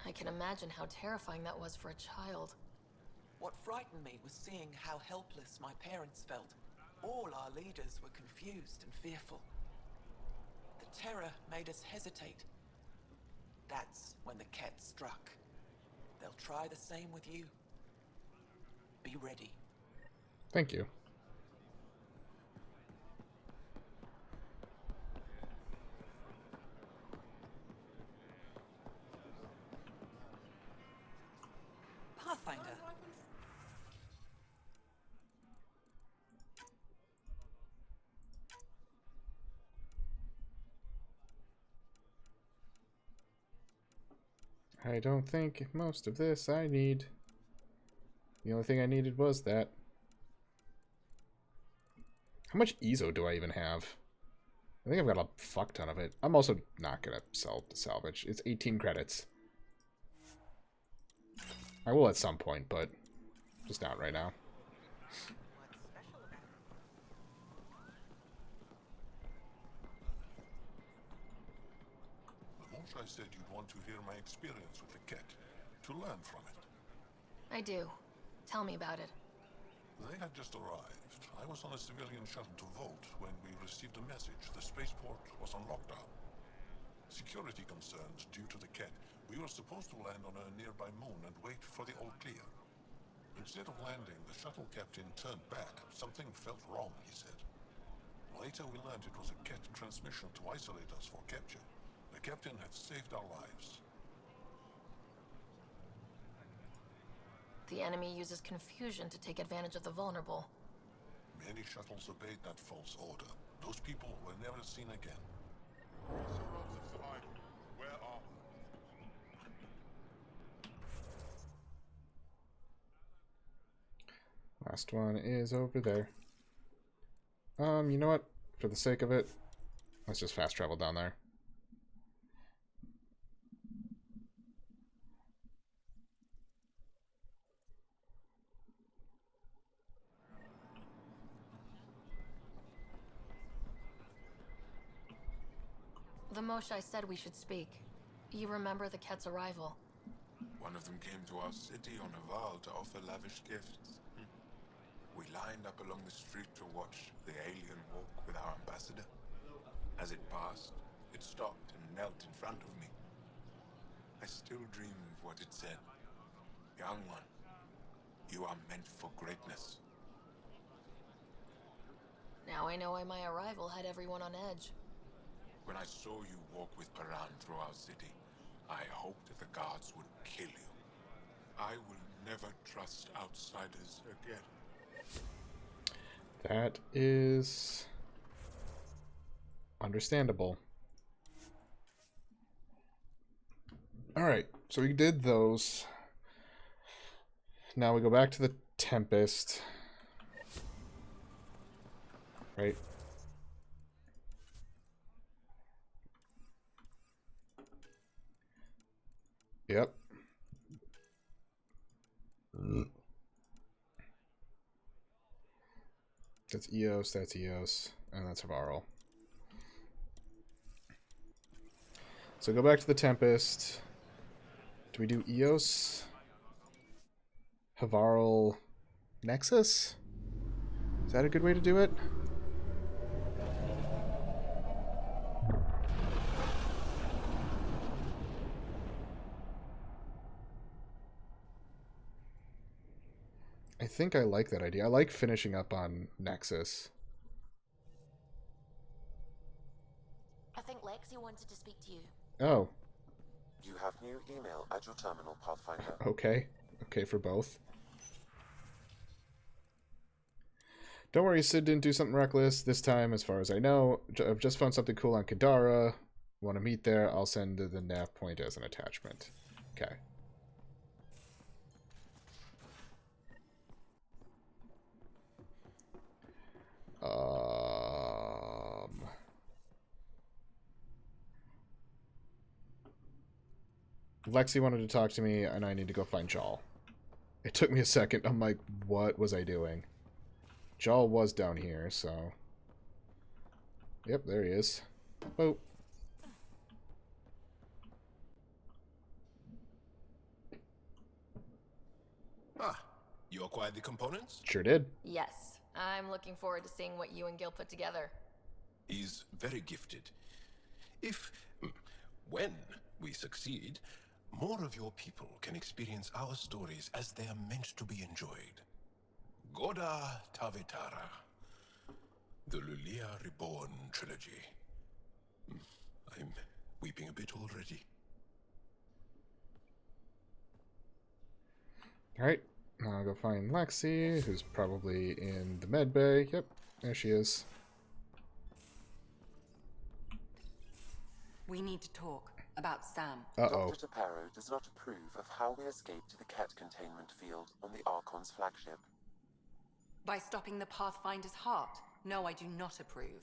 I can imagine how terrifying that was for a child. What frightened me was seeing how helpless my parents felt. All our leaders were confused and fearful. The terror made us hesitate. That's when the Ket struck. They'll try the same with you. Be ready. Thank you. Pathfinder. I don't think most of this I need. The only thing I needed was that. How much EZO do I even have? I think I've got a fuck ton of it. I'm also not going to sell the salvage. It's 18 credits. I will at some point, but just not right now. I said you'd want to hear my experience with the Ket, to learn from it. I do. Tell me about it. They had just arrived. I was on a civilian shuttle to Volt when we received a message. The spaceport was on lockdown. Security concerns due to the Ket. We were supposed to land on a nearby moon and wait for the all clear. Instead of landing, the shuttle captain turned back. Something felt wrong, he said. Later we learned it was a Ket transmission to isolate us for capture. The captain had saved our lives. The enemy uses confusion to take advantage of the vulnerable. Many shuttles obeyed that false order. Those people were never seen again. Also rods of survival. Where are we? Last one is over there. You know what? For the sake of it, let's just fast travel down there. The Moshai said we should speak. You remember the Ket's arrival? One of them came to our city on a vow to offer lavish gifts. We lined up along the street to watch the alien walk with our ambassador. As it passed, it stopped and knelt in front of me. I still dream of what it said. Young one, you are meant for greatness. Now I know why my arrival had everyone on edge. When I saw you walk with Paran through our city, I hoped that the guards would kill you. I will never trust outsiders again. That is understandable. Alright, so we did those. Now we go back to the Tempest. Right? Yep. That's Eos, and that's Havarl. So go back to the Tempest. Do we do Eos? Havarl Nexus? Is that a good way to do it? I think I like that idea. I like finishing up on Nexus. I think Lexi wanted to speak to you. Oh. You have new email at your terminal, Pathfinder. Okay. Okay for both. Don't worry, Sid didn't do something reckless this time, as far as I know. I've just found something cool on Kadara. Want to meet there? I'll send the nav point as an attachment. Okay. Lexi wanted to talk to me, and I need to go find Jal. It took me a second. I'm like, what was I doing? Jal was down here, so... Yep, there he is. Oh. Ah, you acquired the components? Sure did. Yes. I'm looking forward to seeing what you and Gil put together. He's very gifted. When we succeed, more of your people can experience our stories as they are meant to be enjoyed. Goda Tavitara, the Lulia Reborn trilogy. I'm weeping a bit already. Alright, now I'll go find Lexi, who's probably in the med bay. Yep, there she is. We need to talk about Sam. Uh-oh. Dr. Taparo does not approve of how we escaped to the Ket containment field on the Archon's flagship. By stopping the Pathfinder's heart? No, I do not approve.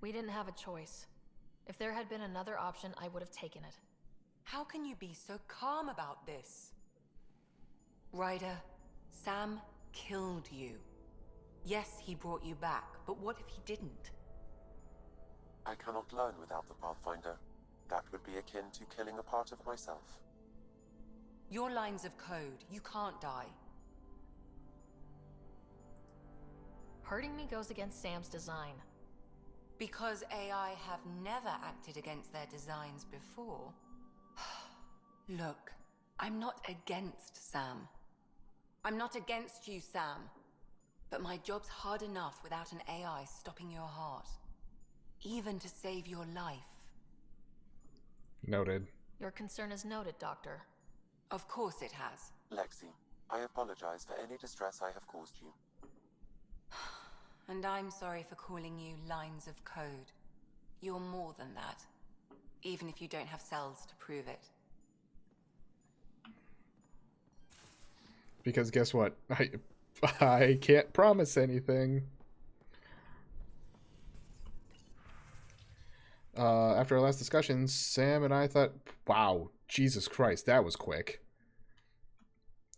We didn't have a choice. If there had been another option, I would have taken it. How can you be so calm about this? Ryder, Sam killed you. Yes, he brought you back, but what if he didn't? I cannot learn without the Pathfinder. That would be akin to killing a part of myself. Your lines of code, you can't die. Hurting me goes against Sam's design. Because AI have never acted against their designs before. Look, I'm not against Sam. I'm not against you, Sam. But my job's hard enough without an AI stopping your heart. Even to save your life. Noted. Your concern is noted, Doctor. Of course it has. Lexi, I apologize for any distress I have caused you. And I'm sorry for calling you lines of code. You're more than that. Even if you don't have cells to prove it. Because guess what? I can't promise anything. After our last discussion, Sam and I thought, wow, Jesus Christ, that was quick.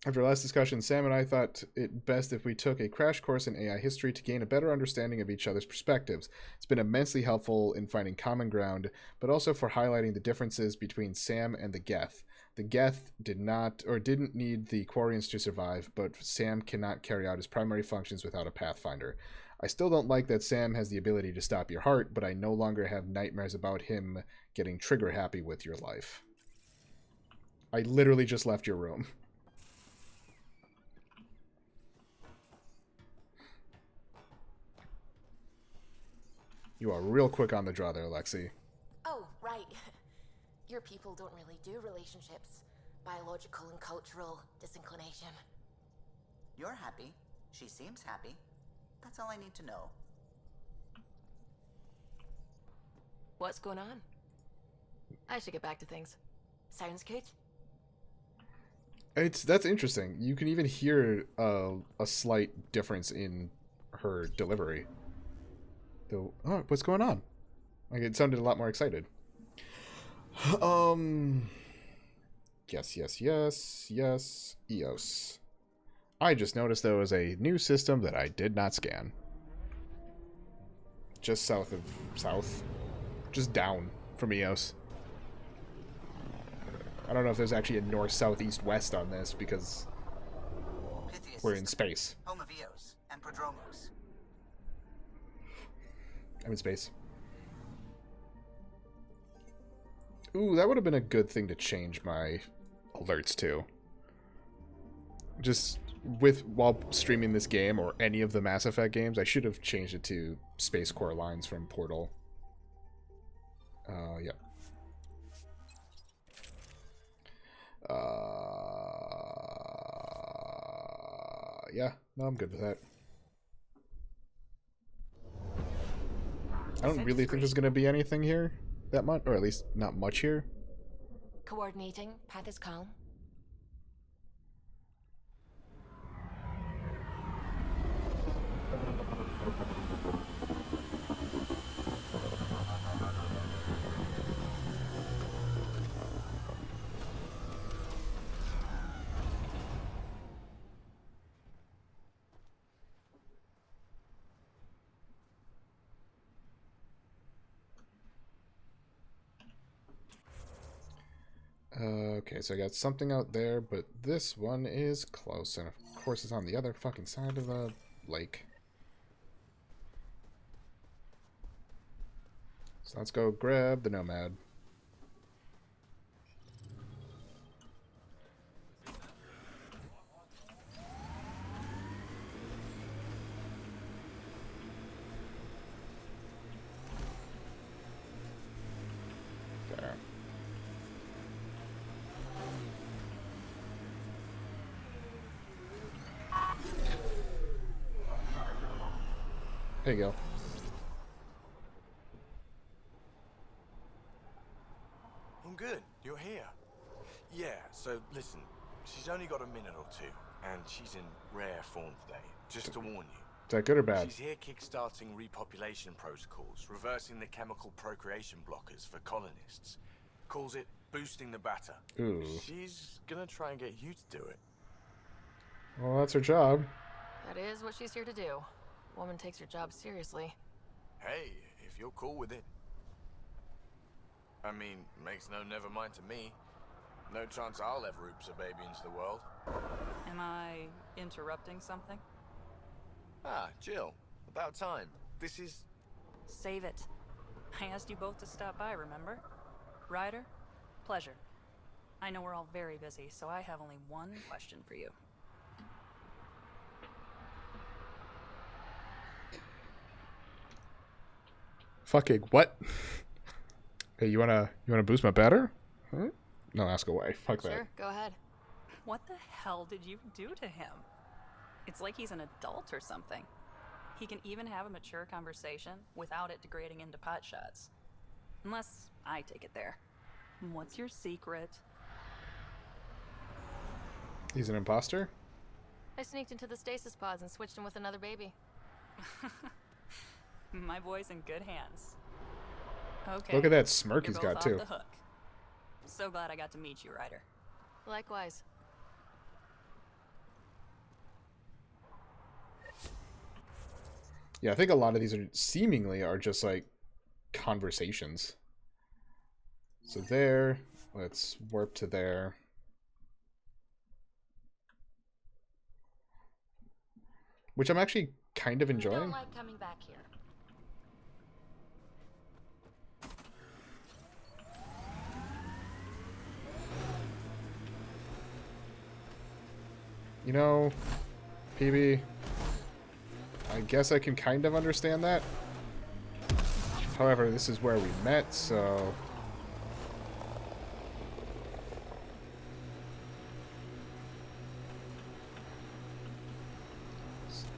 After our last discussion, Sam and I thought it best if we took a crash course in AI history to gain a better understanding of each other's perspectives. It's been immensely helpful in finding common ground, but also for highlighting the differences between Sam and the Geth. The Geth didn't need the Quarians to survive, but Sam cannot carry out his primary functions without a Pathfinder. I still don't like that Sam has the ability to stop your heart, but I no longer have nightmares about him getting trigger happy with your life. I literally just left your room. You are real quick on the draw there, Lexi. Oh, right. Your people don't really do relationships. Biological and cultural disinclination. You're happy. She seems happy. That's all I need to know. What's going on? I should get back to things. Sounds good. That's interesting. You can even hear a slight difference in her delivery. Though, oh, what's going on? Like, it sounded a lot more excited. Yes, EOS. I just noticed there was a new system that I did not scan. Just south. Just down from EOS. I don't know if there's actually a north, south, east, west on this because we're in space. Home of Eos and Prodromos. I'm in space. Ooh, that would have been a good thing to change my alerts to. Just while streaming this game or any of the Mass Effect games, I should have changed it to Space Core lines from Portal. Yep. Yeah, no, I'm good with that. I don't really think there's going to be anything here that much, or at least not much here. Coordinating. Path is calm. Okay, so I got something out there, but this one is close, and of course it's on the other fucking side of the lake. So let's go grab the Nomad. There. There you go. I'm good. You're here. Yeah, so listen. She's only got a minute or two, and she's in rare form today. Just to warn you. Is that good or bad? She's here kickstarting repopulation protocols, reversing the chemical procreation blockers for colonists. Calls it boosting the batter. Ooh. She's gonna try and get you to do it. Well, that's her job. That is what she's here to do. Woman takes her job seriously. Hey, if you're cool with it. I mean, makes no never mind to me. No chance I'll ever oops a baby into the world. Am I interrupting something? Ah, Jill. About time. This is... Save it. I asked you both to stop by, remember? Ryder, pleasure. I know we're all very busy, so I have only one question for you. Fucking what? Hey, you wanna boost my batter? Huh? No, ask away. Fuck that. Sure, go ahead. What the hell did you do to him? It's like he's an adult or something. He can even have a mature conversation without it degrading into pot shots. Unless I take it there. What's your secret? He's an imposter? I sneaked into the stasis pods and switched him with another baby. My boy's in good hands. Okay. Look at that smirk You're he's both got off too. the hook. So glad I got to meet you, Ryder. Likewise. Yeah, I think a lot of these are seemingly just like conversations. So there, let's warp to there. Which I'm actually kind of I enjoying. don't like coming back here. You know, PB, I guess I can kind of understand that. However, this is where we met, so...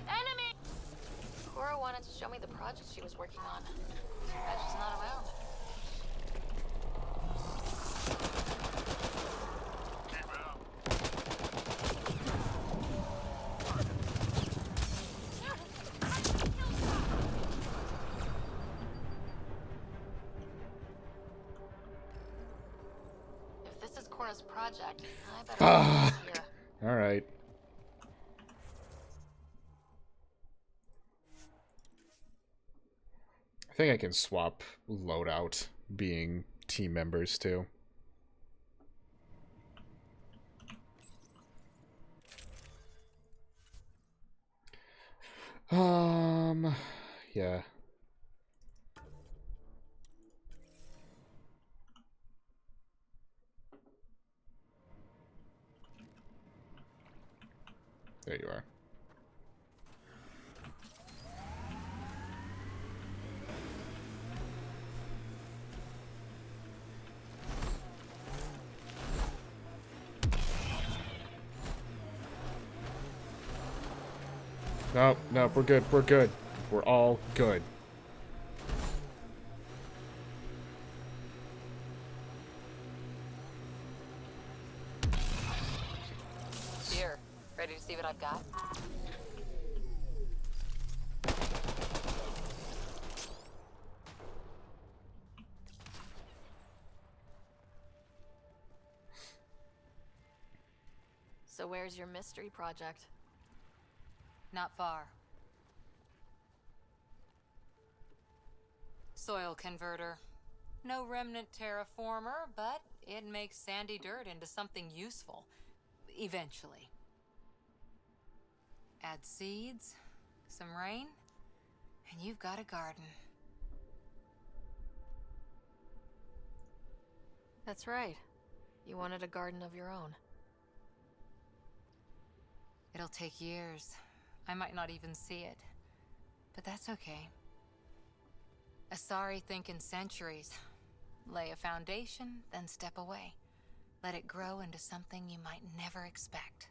Enemy! Cora wanted to show me the project she was working on. Too bad she's not around. If this is Cora's project, I better Fuck. here. Alright. I think I can swap loadout being team members too. Yeah. There you are. No, no, we're good. We're good. We're all good. Here, ready to see what I've got? So where's your mystery project? Not far. Soil converter. No remnant terraformer, but it makes sandy dirt into something useful. Eventually. Add seeds, some rain, and you've got a garden. That's right. You wanted a garden of your own. It'll take years. I might not even see it. But that's okay. Asari think in centuries. Lay a foundation, then step away. Let it grow into something you might never expect.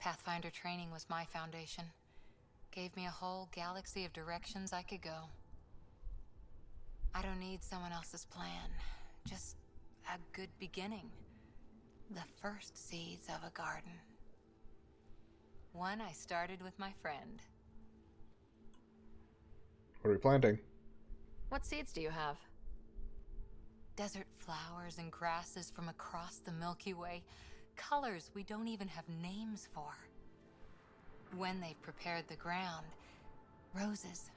Pathfinder training was my foundation. Gave me a whole galaxy of directions I could go. I don't need someone else's plan. Just a good beginning. The first seeds of a garden. One I started with my friend. What are we planting? What seeds do you have? Desert flowers and grasses from across the Milky Way. Colors we don't even have names for. When they've prepared the ground, roses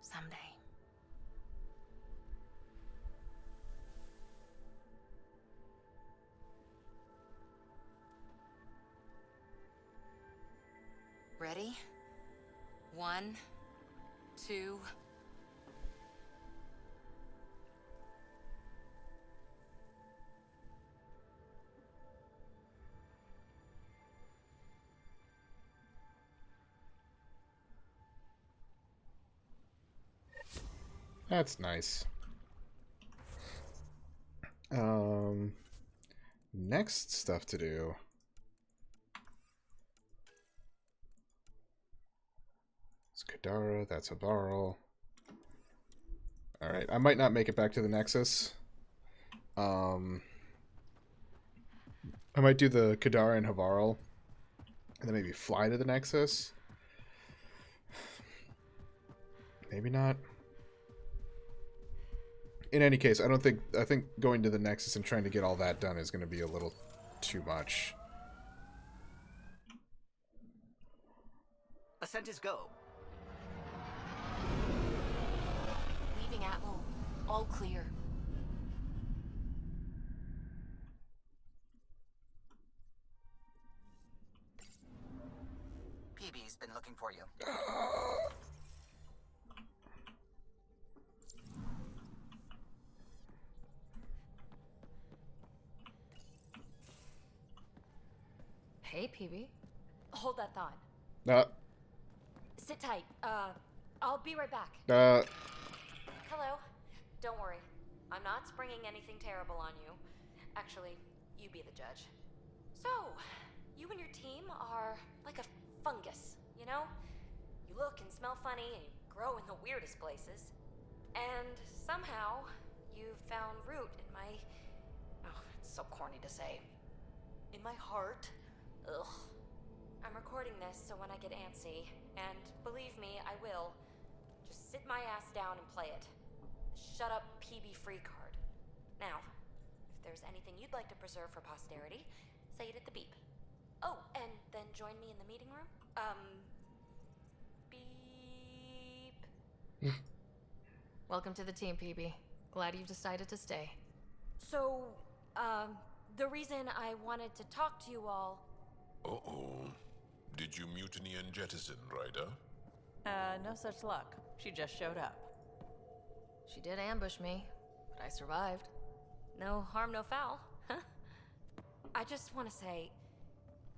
someday. Ready? 1, 2... That's nice. Next stuff to do. It's Kadara, that's Havarl. Alright, I might not make it back to the Nexus. I might do the Kadara and Havarl, and then maybe fly to the Nexus. Maybe not. In any case, I think going to the Nexus and trying to get all that done is going to be a little too much. Ascent is go. Leaving Atmo. All clear. PB's been looking for you. Hey, PB. Hold that thought. Sit tight. I'll be right back. Hello. Don't worry. I'm not springing anything terrible on you. Actually, you be the judge. So, you and your team are like a fungus, you know? You look and smell funny and you grow in the weirdest places. And somehow, you found root in my... Oh, it's so corny to say. In my heart. Ugh. I'm recording this so when I get antsy, and believe me, I will, just sit my ass down and play it. Shut up PB free card. Now, if there's anything you'd like to preserve for posterity, say it at the beep. Oh, and then join me in the meeting room? Beep. Welcome to the team, PB. Glad you've decided to stay. So, the reason I wanted to talk to you all... Uh-oh. Did you mutiny and jettison, Ryder? No such luck. She just showed up. She did ambush me, but I survived. No harm, no foul, huh? I just want to say,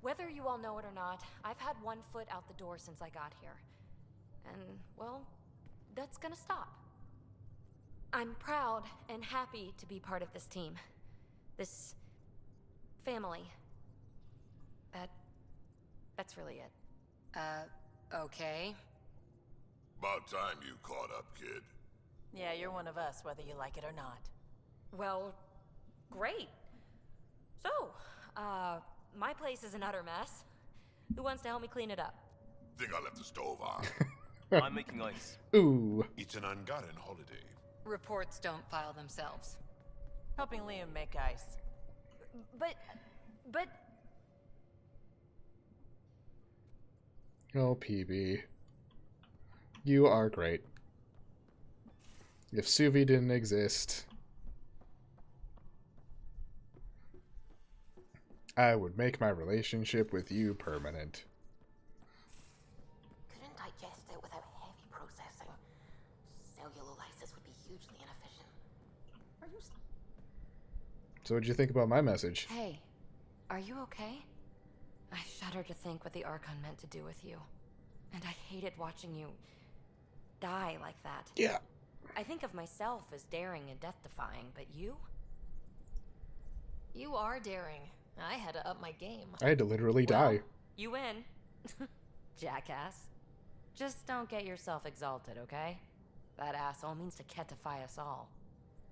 whether you all know it or not, I've had one foot out the door since I got here. And, well, that's gonna stop. I'm proud and happy to be part of this team. This... family. That's really it. Okay. About time you caught up, kid. Yeah, you're one of us, whether you like it or not. Well, great. So, my place is an utter mess. Who wants to help me clean it up? Think I left the stove on. I'm making ice. Ooh. It's an Angaran holiday. Reports don't file themselves. Helping Liam make ice. But... Oh, PB. You are great. If SUVI didn't exist, I would make my relationship with you permanent. Couldn't digest it without heavy processing. Cellulolysis would be hugely inefficient. Are you... So what'd you think about my message? Hey, are you okay? I shudder to think what the Archon meant to do with you. And I hated watching you die like that. Yeah. I think of myself as daring and death-defying, but you? You are daring. I had to up my game. I had to literally die. You win. Jackass. Just don't get yourself exalted, okay? That asshole means to ketify us all.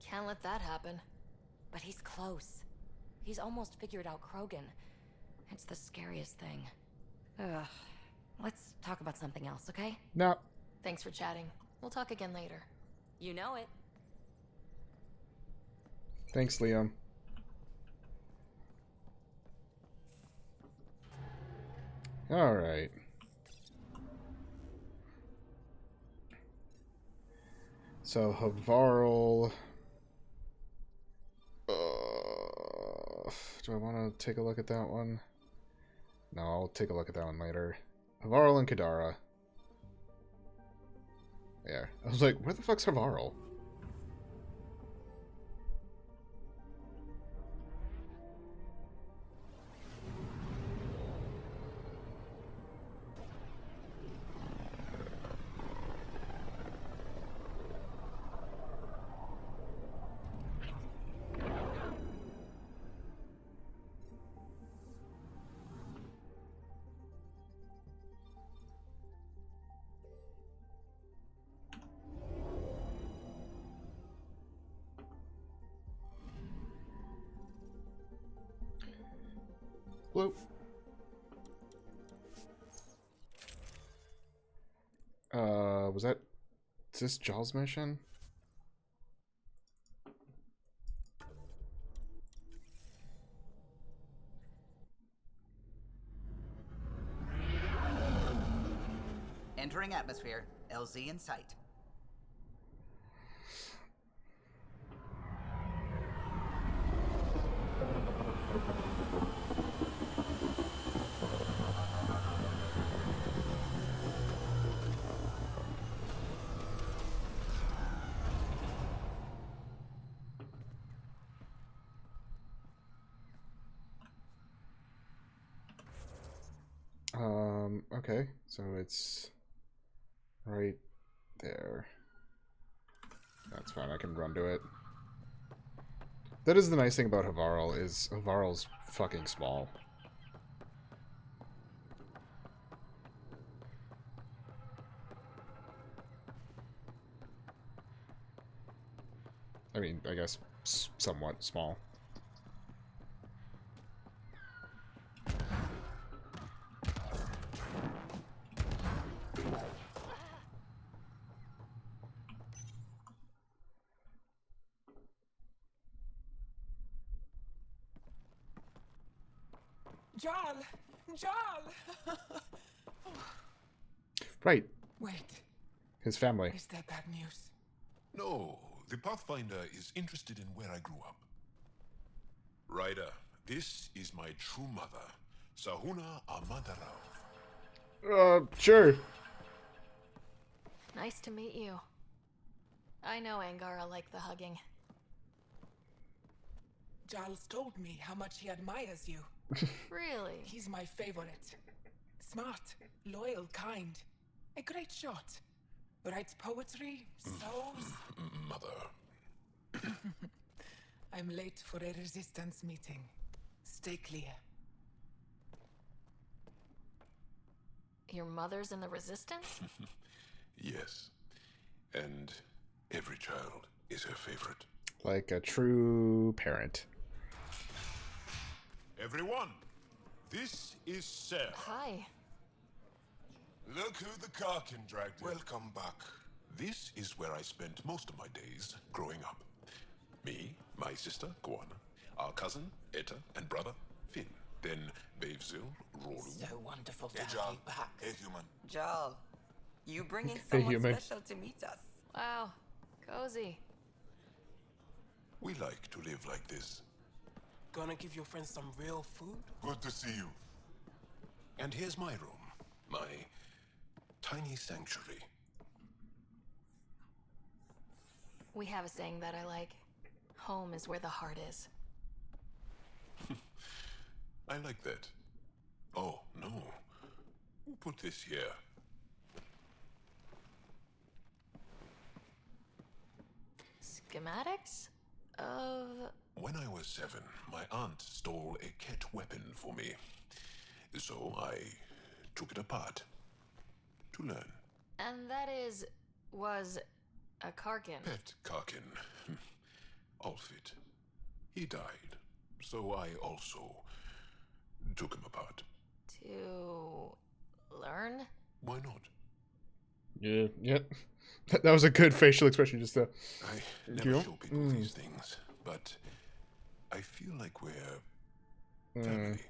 Can't let that happen. But he's close. He's almost figured out Krogan. It's the scariest thing. Ugh. Let's talk about something else, okay? No. Thanks for chatting. We'll talk again later. You know it. Thanks, Liam. Alright. So, Havarl... do I want to take a look at that one? No, I'll take a look at that one later. Havarl and Kadara. Yeah. I was like, where the fuck's Havarl? Blue. Was that... Is this Jaw's mission? Entering atmosphere. LZ in sight. Okay, so it's right there. That's fine, I can run to it. That is the nice thing about Havarl, is Havarl's fucking small. I mean, I guess somewhat small. Jarl! Jarl! Right. Wait. His family. Is that bad news? No, the Pathfinder is interested in where I grew up. Ryder, this is my true mother, Sahuna Amadarau. Sure. Nice to meet you. I know Angara liked the hugging. Giles told me how much he admires you. Really? He's my favorite. Smart, loyal, kind. A great shot. Writes poetry, sews. Mother. I'm late for a resistance meeting. Stay clear. Your mother's in the resistance? Yes. And every child is her favorite. Like a true parent. Everyone, this is Sarah. Hi. Look who the Karkin dragged in. Welcome back. This is where I spent most of my days growing up. Me, my sister, Guana, our cousin, Etta, and brother, Finn. Then Bavzil, Roru. So wonderful to Hey, have Jarl. you back. Hey, human. Jarl, you bringing Hey, someone human. special to meet us. Wow. Cozy. We like to live like this. Gonna give your friends some real food? Good to see you. And here's my room. My tiny sanctuary. We have a saying that I like. Home is where the heart is. I like that. Oh, no. Who put this here? Schematics? Of... When I was 7, my aunt stole a Ket weapon for me. So I took it apart to learn. And that was a Karkin. Pet Karkin. Alfit. He died. So I also took him apart. To learn? Why not? Yeah, yep. That was a good facial expression just to... I never show people these things, but I feel like we're family.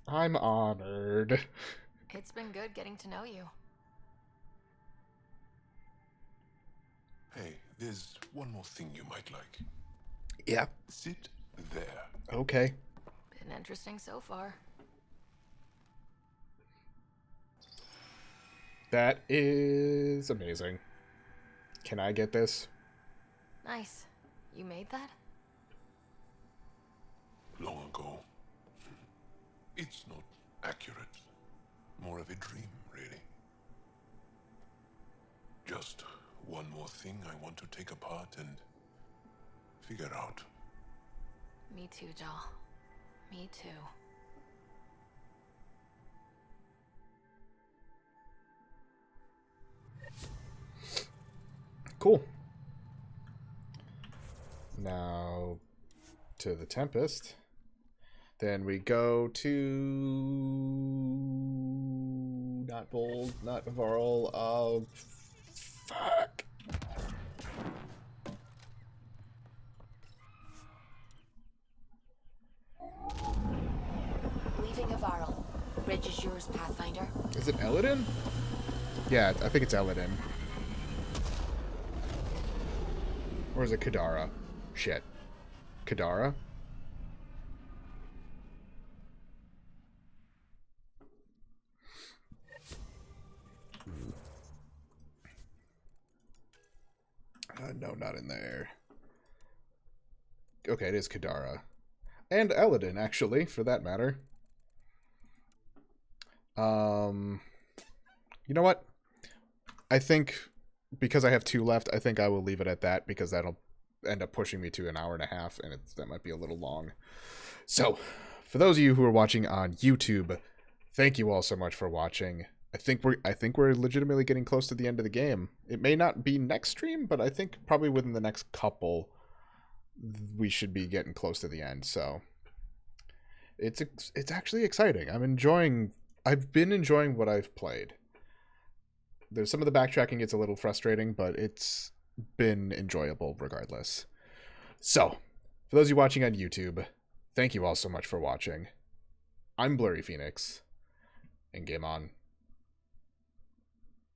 I'm honored. It's been good getting to know you. Hey, there's one more thing you might like. Yeah. Sit there. Okay. Been interesting so far. That is amazing. Can I get this? Nice. You made that? Long ago. It's not accurate. More of a dream, really. Just one more thing I want to take apart and figure out. Me too, Jal. Me too. Cool. Now to the Tempest. Then we go to not bold, not Varl. Fuck. Leaving Avarl. Bridge is yours, Pathfinder. Is it Eladin? Yeah, I think it's Eladin. Or is it Kadara? Shit. Kadara? No, not in there. Okay, it is Kadara. And Eladin, actually, for that matter. You know what? I think, because I have 2 left, I think I will leave it at that, because that'll end up pushing me to an hour and a half, and that might be a little long. So, for those of you who are watching on YouTube, thank you all so much for watching. I think we're legitimately getting close to the end of the game. It may not be next stream, but I think probably within the next couple, we should be getting close to the end. So, it's actually exciting. I've been enjoying what I've played. There's some of the backtracking gets a little frustrating, but it's been enjoyable regardless. So, for those of you watching on YouTube, thank you all so much for watching. I'm Blurry Phoenix, and game on.